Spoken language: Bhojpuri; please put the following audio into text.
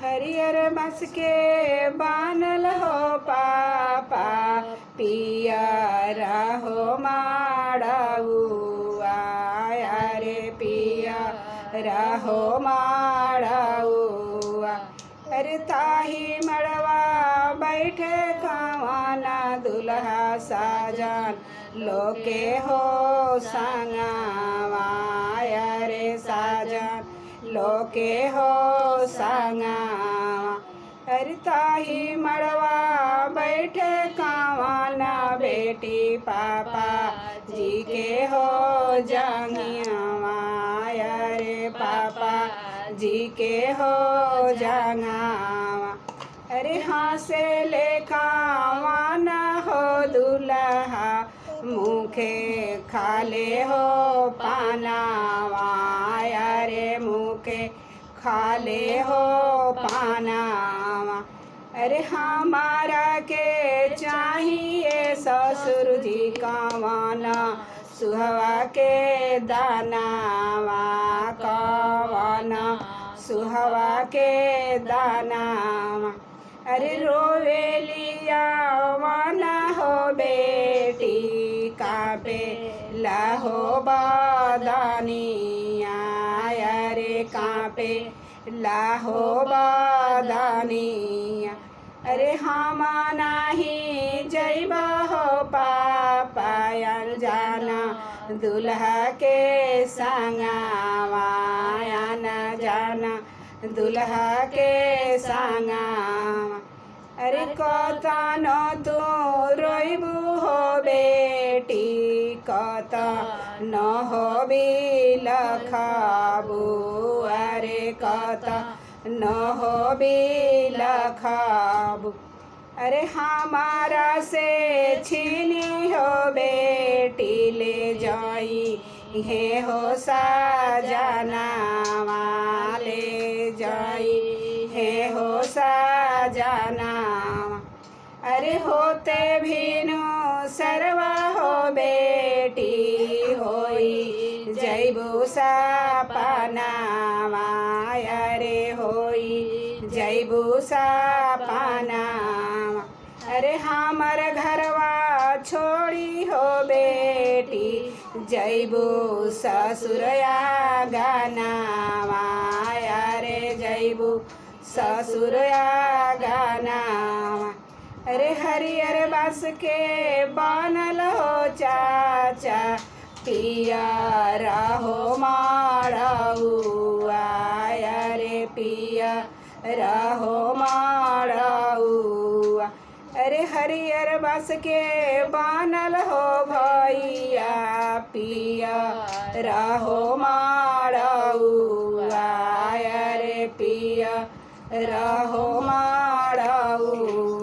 हरियर बस के बानल हो पापा पियर हो माड़ौआ रे पियर हो माड़ौआ। अरे ताही मड़वा बैठे कवाना दुल्हा साजन लोके हो संगवा रे साजन लोके हो संगवा। अरे ताही मड़वा बैठे कवाना बेटी पापा जी के हो जंगियावा रे पापा जी के हो जंगावा। अरे हाँ से लेखावाना हो दुल्हा मुखे खाले हो पानावा रे मुखे खाले हो पानावा। अरे हमारा के चाहिए ससुर जी कवाना सुहवा के दानावा कवाना सुहवा के दानावा। अरे रोवेलिया वाना हो बेटी कापे लाहो बादानिया रे कापे लाहो बादानिया। अरे हम नाही जैब हो पापा जाना दुल्हा के संगवा न जाना दुल्हा के संगवा। अरे कतनो तू रोइबू हो बेटी कतनो हो बिलखबू अरे कतनो हो बिलखबू। अरे हमारा से छीनी हो बेटी ले जाई हे हो साजनावा ले जाई हे हो साजनावा। अरे होते भीनु सरवा हो बेटी होई जैबू सपनावा अरे होई जैबू सपनावा। अरे हमर घरवा छोड़ी हो बेटी जैबू ससुरया गानावा अरे जैबू ससुरया गानावा। अरे हरियर बस के बनल हो चाचा पियर हो माड़ौआ रे पियर हो माड़ौआ। अरे हरियर बस के बनल हो भैया पियर हो माड़ौआ रे पियर हो माड़ौआ।